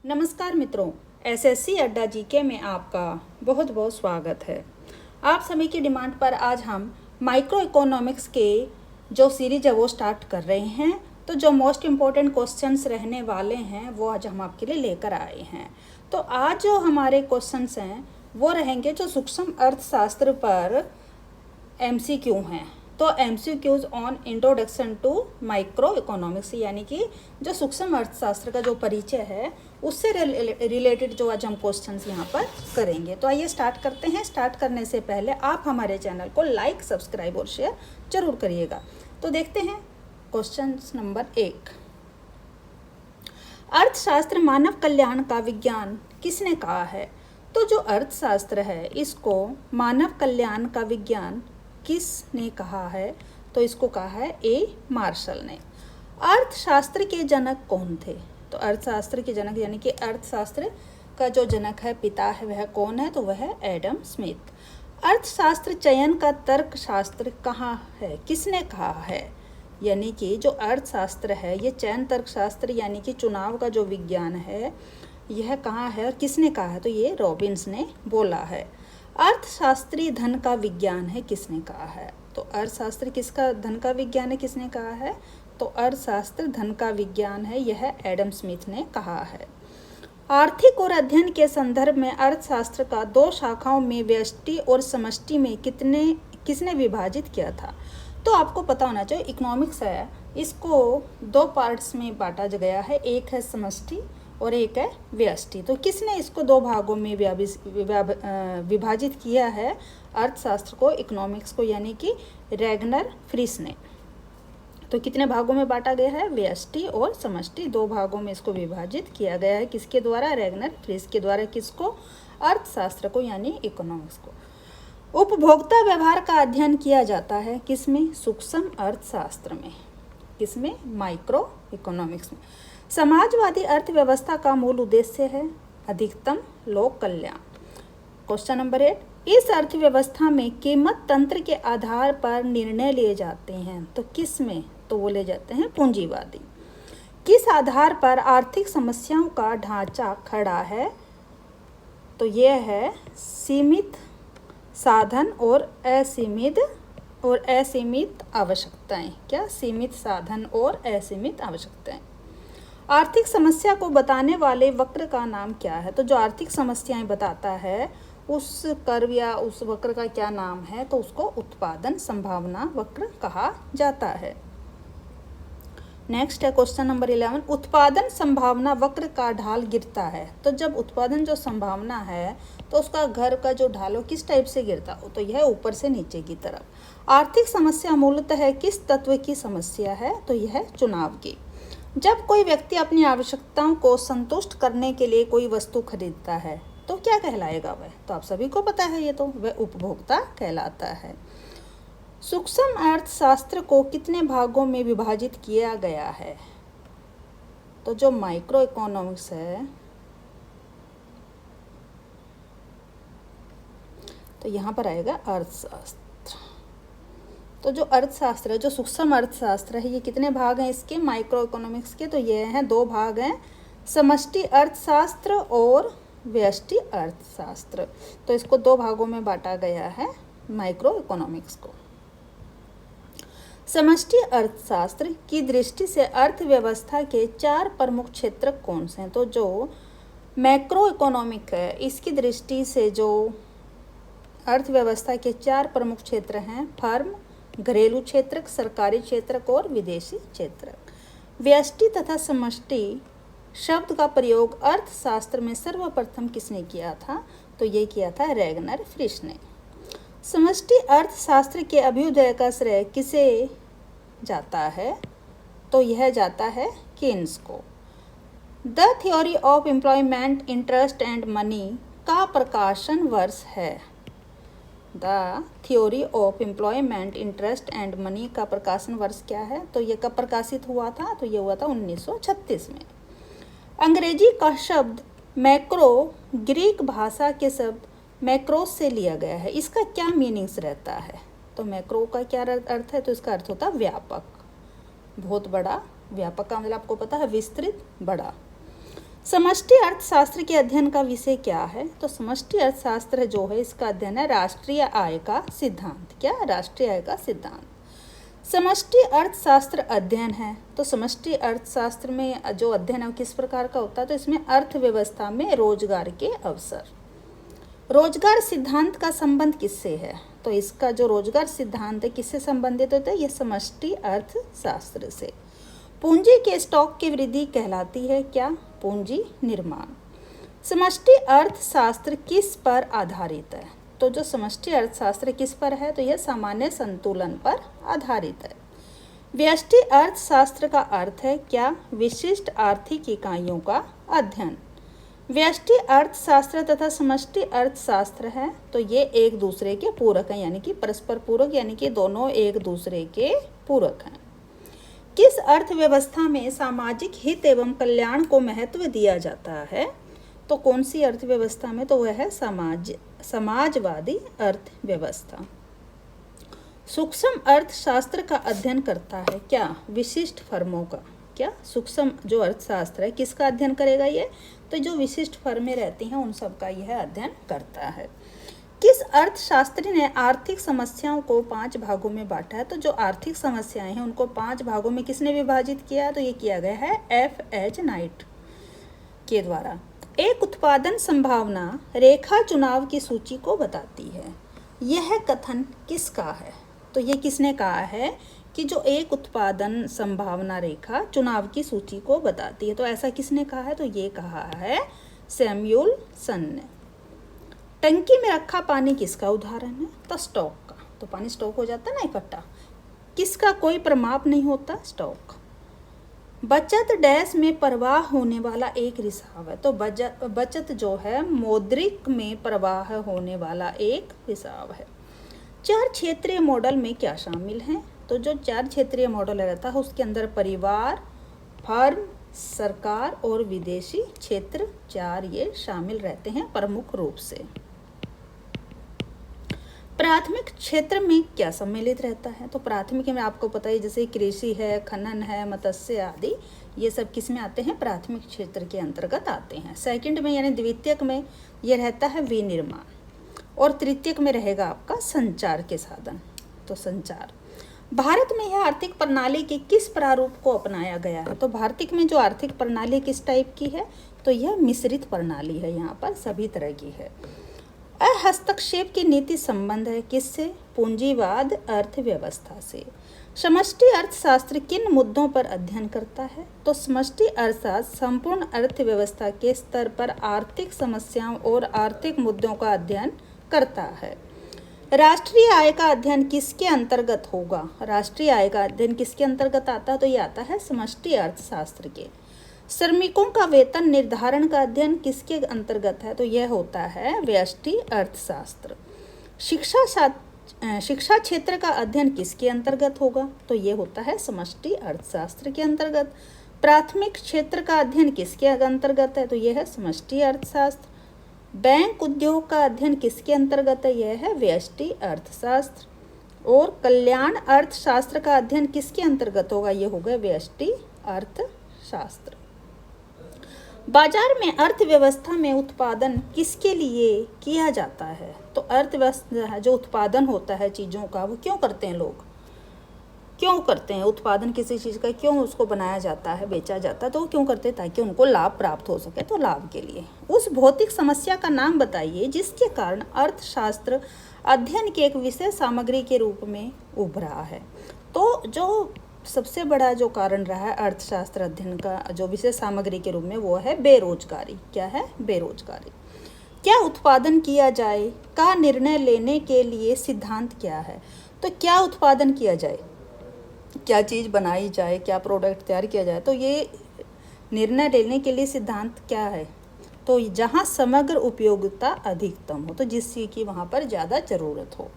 नमस्कार मित्रों, एसएससी अड्डा जीके में आपका बहुत बहुत स्वागत है। आप सभी की डिमांड पर आज हम माइक्रो इकोनॉमिक्स के जो सीरीज है वो स्टार्ट कर रहे हैं। तो जो मोस्ट इम्पोर्टेंट क्वेश्चंस रहने वाले हैं वो आज हम आपके लिए लेकर आए हैं। तो आज जो हमारे क्वेश्चंस हैं वो रहेंगे जो सूक्ष्म अर्थशास्त्र पर एमसीक्यू हैं। तो MCQs on introduction to micro economics, यानी कि जो सूक्ष्म अर्थशास्त्र का जो परिचय है उससे रिलेटेड जो आज हम क्वेश्चंस यहाँ पर करेंगे। तो आइए स्टार्ट करते हैं। स्टार्ट करने से पहले आप हमारे चैनल को लाइक, सब्सक्राइब और शेयर जरूर करिएगा। तो देखते हैं क्वेश्चन नंबर 1। अर्थशास्त्र मानव कल्याण का विज्ञान किसने कहा है? तो जो अर्थशास्त्र है इसको मानव कल्याण का विज्ञान किसने कहा है? तो इसको कहा है ए मार्शल ने। अर्थशास्त्र के जनक कौन थे? तो अर्थशास्त्र के जनक यानी कि अर्थशास्त्र का जो जनक है, पिता है, वह कौन है? तो वह है एडम स्मिथ। अर्थशास्त्र चयन का तर्कशास्त्र कहाँ है? किसने कहा है? यानी कि जो अर्थशास्त्र है ये चयन तर्कशास्त्र यानी कि चुनाव का जो विज्ञान है यह कहाँ है और किसने कहा है? तो ये रॉबिन्स ने बोला है। अर्थशास्त्री धन का विज्ञान है, किसने कहा है? तो अर्थशास्त्र किसका धन का विज्ञान है, किसने कहा है? तो अर्थशास्त्र धन का विज्ञान है, यह एडम स्मिथ ने कहा है। आर्थिक और अध्ययन के संदर्भ में अर्थशास्त्र का दो शाखाओं में व्यष्टि और समष्टि में किसने विभाजित किया था? तो आपको पता होना चाहिए इकोनॉमिक्स है इसको दो पार्ट्स में बांटा गया है, एक है समष्टि और एक है व्यष्टि। तो किसने इसको दो भागों में विभाजित किया है अर्थशास्त्र को, इकोनॉमिक्स को, यानी कि रैगनर फ्रिश ने। तो कितने भागों में बांटा गया है? व्यष्टि और समष्टि, दो भागों में इसको विभाजित किया गया है। किसके द्वारा? रैगनर फ्रिश के द्वारा। किसको? अर्थशास्त्र को यानी इकोनॉमिक्स को। उपभोक्ता व्यवहार का अध्ययन किया जाता है किसमें? सूक्ष्म अर्थशास्त्र में। किसमें? माइक्रो इकोनॉमिक्स में। समाजवादी अर्थव्यवस्था का मूल उद्देश्य है अधिकतम लोक कल्याण। Question number 8। इस अर्थव्यवस्था में कीमत तंत्र के आधार पर निर्णय लिए जाते हैं। तो किस में? तो वो ले जाते हैं पूंजीवादी। किस आधार पर आर्थिक समस्याओं का ढांचा खड़ा है? तो यह है सीमित साधन और असीमित आवश्यकताएं। क्या? सीमित साधन और असीमित आवश्यकताएं। आर्थिक समस्या को बताने वाले वक्र का नाम क्या है? तो जो आर्थिक समस्याएं बताता है उस कर्व या उस वक्र का क्या नाम है? तो उसको उत्पादन संभावना वक्र कहा जाता है। नेक्स्ट है क्वेश्चन नंबर 11। उत्पादन संभावना वक्र का ढाल गिरता है। तो जब उत्पादन जो संभावना है तो उसका घर का जो ढाल किस टाइप से गिरता हो? तो यह ऊपर से नीचे की तरफ। आर्थिक समस्या मूलतः किस तत्व की समस्या है? तो यह चुनाव की। जब कोई व्यक्ति अपनी आवश्यकताओं को संतुष्ट करने के लिए कोई वस्तु खरीदता है तो क्या कहलाएगा वह? तो आप सभी को पता है ये, तो वह उपभोक्ता कहलाता है। सूक्ष्म अर्थशास्त्र को कितने भागों में विभाजित किया गया है? तो जो माइक्रो इकोनॉमिक्स है तो यहाँ पर आएगा अर्थशास्त्र। तो जो अर्थशास्त्र है, जो सूक्ष्म अर्थशास्त्र है, ये कितने भाग हैं इसके माइक्रो इकोनॉमिक्स के? तो ये हैं दो भाग हैं, समष्टि अर्थशास्त्र और व्यष्टि अर्थशास्त्र। तो इसको दो भागों में बांटा गया है माइक्रो इकोनॉमिक्स को। समष्टि अर्थशास्त्र की दृष्टि से अर्थव्यवस्था के चार प्रमुख क्षेत्र कौन से हैं? तो जो मैक्रो इकोनॉमिक है इसकी दृष्टि से जो अर्थव्यवस्था के चार प्रमुख क्षेत्र हैं फर्म, घरेलू क्षेत्रक, सरकारी क्षेत्रक और विदेशी क्षेत्रक। व्यष्टि तथा समष्टि शब्द का प्रयोग अर्थशास्त्र में सर्वप्रथम किसने किया था? तो ये किया था रैगनर फ्रिश ने। समष्टि अर्थशास्त्र के अभ्युदय का श्रेय किसे जाता है? तो यह जाता है केन्स को। The theory of employment, interest and money का प्रकाशन वर्ष है? The theory of employment, interest and money का प्रकाशन वर्ष क्या है? तो ये कब प्रकाशित हुआ था? तो ये हुआ था 1936 में। अंग्रेजी का शब्द मैक्रो ग्रीक भाषा के शब्द मैक्रोस से लिया गया है। इसका क्या मीनिंग्स रहता है? तो मैक्रो का क्या अर्थ है? तो इसका अर्थ होता है व्यापक, बहुत बड़ा। व्यापक का मतलब आपको पता है विस्तृत, बड़ा। समष्टि अर्थशास्त्र के अध्ययन का विषय क्या है? तो समष्टि अर्थशास्त्र जो है इसका अध्ययन है राष्ट्रीय आय का सिद्धांत। क्या? राष्ट्रीय आय का सिद्धांत। समष्टि अर्थशास्त्र अध्ययन है, तो समष्टि अर्थशास्त्र में जो अध्ययन है किस प्रकार का होता है? तो इसमें अर्थव्यवस्था में रोजगार के अवसर, रोजगार सिद्धांत का संबंध किससे है? तो इसका जो रोजगार सिद्धांत है किससे संबंधित होता है? यह समष्टि अर्थशास्त्र से। पूंजी के स्टॉक की वृद्धि कहलाती है क्या? पूंजी निर्माण। समष्टि अर्थशास्त्र किस पर आधारित है? तो जो समष्टि अर्थशास्त्र किस पर है? तो यह सामान्य संतुलन पर आधारित है। व्यष्टि अर्थशास्त्र का अर्थ है क्या? विशिष्ट आर्थिक इकाइयों का अध्ययन। व्यष्टि अर्थशास्त्र तथा समष्टि अर्थशास्त्र है तो ये एक दूसरे के पूरक हैं, यानी कि परस्पर पूरक, यानी कि दोनों एक दूसरे के पूरक हैं। किस अर्थव्यवस्था में सामाजिक हित एवं कल्याण को महत्व दिया जाता है? तो कौन सी अर्थव्यवस्था में? तो वह है समाजवादी अर्थव्यवस्था। सूक्ष्म अर्थशास्त्र का अध्ययन करता है क्या? विशिष्ट फर्मों का। क्या? सूक्ष्म जो अर्थशास्त्र है किसका अध्ययन करेगा ये? तो जो विशिष्ट फर्में रहती हैं उन सब का यह अध्ययन करता है। किस अर्थशास्त्री ने आर्थिक समस्याओं को 5 भागों में बांटा है? तो जो आर्थिक समस्याएं हैं उनको 5 भागों में किसने विभाजित किया? तो ये किया गया है F.H. नाइट के द्वारा। एक उत्पादन संभावना रेखा चुनाव की सूची को बताती है। यह कथन किसका है? तो ये किसने कहा है कि जो एक उत्पादन संभावना रेखा चुनाव की सूची को बताती है? तो ऐसा किसने कहा है? तो ये कहा है सैमुअलसन ने। टंकी में रखा पानी किसका उदाहरण है? तो स्टॉक का। तो पानी स्टॉक हो जाता है ना इकट्ठा, किसका कोई प्रमाप नहीं होता? स्टॉक। बचत डैश में प्रवाह होने वाला एक रिसाव है। तो बचत जो है मौद्रिक में प्रवाह होने वाला एक रिसाव है। 4 क्षेत्रीय मॉडल में क्या शामिल हैं? तो जो 4 क्षेत्रीय मॉडल रहता है उसके अंदर परिवार, फर्म, सरकार और विदेशी क्षेत्र 4 ये शामिल रहते हैं प्रमुख रूप से। प्राथमिक क्षेत्र में क्या सम्मिलित रहता है? तो प्राथमिक में आपको पता है जैसे कृषि है, खनन है, मत्स्य आदि, ये सब किस में आते हैं? प्राथमिक क्षेत्र के अंतर्गत आते हैं। सेकंड में यानी द्वितीयक में ये रहता है विनिर्माण, और तृतीयक में रहेगा आपका संचार के साधन। तो संचार। भारत में यह आर्थिक प्रणाली के किस प्रारूप को अपनाया गया है? तो भारत में जो आर्थिक प्रणाली किस टाइप की है? तो यह मिश्रित प्रणाली है, यहाँ पर सभी तरह की है। हस्तक्षेप की नीति संबंध है किससे? पूंजीवाद अर्थव्यवस्था से। समष्टि अर्थशास्त्र किन मुद्दों पर अध्ययन करता है? तो समष्टि अर्थशास्त्र संपूर्ण अर्थव्यवस्था के स्तर पर आर्थिक समस्याओं और आर्थिक मुद्दों का अध्ययन करता है। राष्ट्रीय आय का अध्ययन किसके अंतर्गत होगा? राष्ट्रीय आय का अध्ययन किसके अंतर्गत आता है? तो ये आता है समष्टि अर्थशास्त्र के। श्रमिकों का वेतन निर्धारण का अध्ययन किसके अंतर्गत है? तो यह होता है व्यष्टि अर्थशास्त्र। शिक्षा क्षेत्र का अध्ययन किसके अंतर्गत होगा? तो ये होता है समष्टि अर्थशास्त्र के अंतर्गत। प्राथमिक क्षेत्र का अध्ययन किसके अंतर्गत है? तो यह है समष्टि अर्थशास्त्र। बैंक उद्योग का अध्ययन किसके अंतर्गत है? यह है व्यष्टि अर्थशास्त्र। और कल्याण अर्थशास्त्र का अध्ययन किसके अंतर्गत होगा? यह होगा व्यष्टि अर्थशास्त्र। बाजार में अर्थव्यवस्था में उत्पादन किसके लिए किया जाता है? तो अर्थव्यवस्था जो उत्पादन होता है चीज़ों का, वो क्यों करते हैं लोग? क्यों करते हैं उत्पादन किसी चीज़ का? क्यों उसको बनाया जाता है, बेचा जाता है? तो वो क्यों करते हैं? ताकि उनको लाभ प्राप्त हो सके, तो लाभ के लिए। उस भौतिक समस्या का नाम बताइए जिसके कारण अर्थशास्त्र अध्ययन की एक विषय सामग्री के रूप में उभरा है। तो जो सबसे बड़ा जो कारण रहा है अर्थशास्त्र अध्ययन का जो विषय सामग्री के रूप में, वो है बेरोजगारी। क्या है? बेरोजगारी। क्या उत्पादन किया जाए का निर्णय लेने के लिए सिद्धांत क्या है? तो क्या उत्पादन किया जाए, क्या चीज़ बनाई जाए, क्या प्रोडक्ट तैयार किया जाए, तो ये निर्णय लेने के लिए सिद्धांत क्या है? तो जहाँ समग्र उपयोगिता अधिकतम हो, तो जिस चीज़ की वहाँ पर ज़्यादा ज़रूरत हो।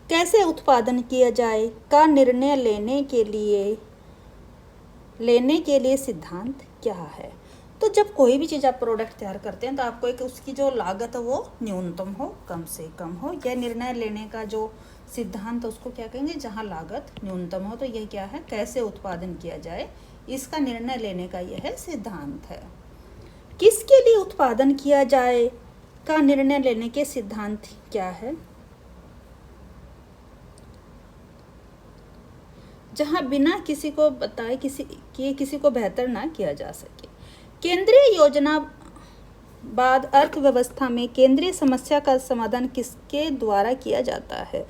कैसे उत्पादन किया जाए का निर्णय लेने के लिए सिद्धांत क्या है? तो जब कोई भी चीज़ आप प्रोडक्ट तैयार करते हैं तो आपको एक उसकी जो लागत है वो न्यूनतम हो, कम से कम हो। यह निर्णय लेने का जो सिद्धांत है उसको क्या कहेंगे? जहाँ लागत न्यूनतम हो। तो यह क्या है? कैसे उत्पादन किया जाए, इसका निर्णय लेने का यह सिद्धांत है। किसके लिए उत्पादन किया जाए का निर्णय लेने के सिद्धांत क्या है? जहां बिना किसी को बताए किसी को बेहतर ना किया जा सके। केंद्रीय योजना बाद अर्थव्यवस्था में केंद्रीय समस्या का समाधान किसके द्वारा किया जाता है?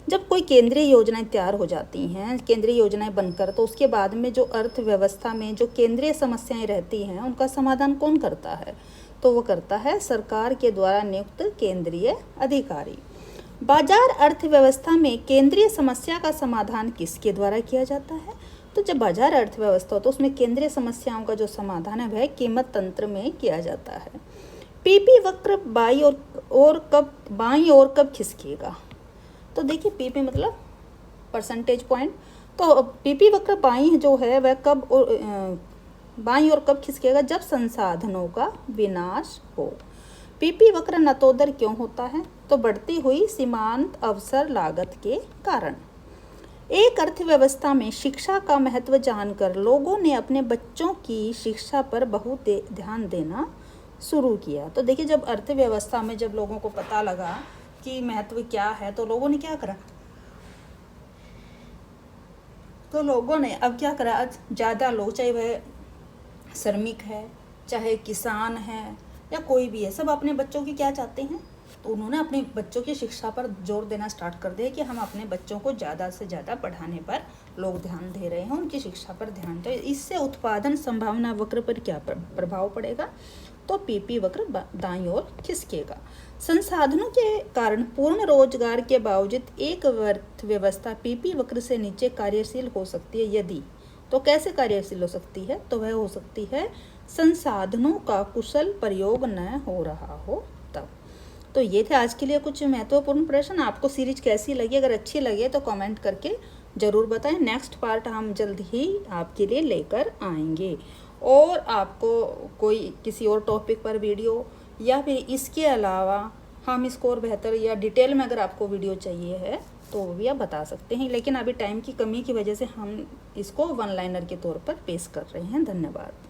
जब कोई केंद्रीय योजनाएं तैयार हो जाती हैं, केंद्रीय योजनाएं बनकर, तो उसके बाद में जो अर्थव्यवस्था में जो केंद्रीय समस्याएं रहती हैं उनका समाधान कौन करता है? तो वो करता है सरकार के द्वारा नियुक्त केंद्रीय अधिकारी। बाजार अर्थव्यवस्था में केंद्रीय समस्या का समाधान किसके द्वारा किया जाता है? तो जब बाजार अर्थव्यवस्था हो तो उसमें केंद्रीय समस्याओं का जो समाधान है वह कीमत तंत्र में किया जाता है। पीपी वक्र बाईं ओर कब खिसकेगा? तो देखिए पीपी मतलब परसेंटेज पॉइंट, तो पीपी वक्र बाईं जो है वह बाईं ओर कब खिसकेगा? जब संसाधनों का विनाश हो। पीपी वक्र नतोदर क्यों होता है? तो बढ़ती हुई सीमांत अवसर लागत के कारण। एक अर्थव्यवस्था में शिक्षा का महत्व जानकर लोगों ने अपने बच्चों की शिक्षा पर बहुत ध्यान देना शुरू किया। तो देखिए जब अर्थव्यवस्था में जब लोगों को पता लगा कि महत्व क्या है तो लोगों ने क्या करा? तो लोगों ने अब क्या करा? आज ज़्यादा लोग, चाहे वह श्रमिक है, चाहे किसान है या कोई भी है, सब अपने बच्चों की क्या चाहते हैं? तो उन्होंने अपने बच्चों की शिक्षा पर जोर देना स्टार्ट कर दिया कि हम अपने बच्चों को ज़्यादा से ज़्यादा पढ़ाने पर लोग ध्यान दे रहे हैं, उनकी शिक्षा पर ध्यान दे। इससे उत्पादन संभावना वक्र पर क्या प्रभाव पड़ेगा? तो पीपी वक्र दाईं ओर खिसकेगा। संसाधनों के कारण पूर्ण रोजगार के बावजूद एक अर्थव्यवस्था पीपी वक्र से नीचे कार्यशील हो सकती है यदि, तो कैसे कार्यशील हो सकती है? तो वह हो सकती है संसाधनों का कुशल प्रयोग न हो रहा हो तब। तो ये थे आज के लिए कुछ महत्वपूर्ण प्रश्न। आपको सीरीज कैसी लगी? अगर अच्छी लगे तो कमेंट करके ज़रूर बताएं। नेक्स्ट पार्ट हम जल्द ही आपके लिए लेकर आएंगे। और आपको कोई किसी और टॉपिक पर वीडियो या फिर इसके अलावा हम इसको और बेहतर या डिटेल में अगर आपको वीडियो चाहिए है तो भी आप बता सकते हैं, लेकिन अभी टाइम की कमी की वजह से हम इसको वन लाइनर के तौर पर पेश कर रहे हैं। धन्यवाद।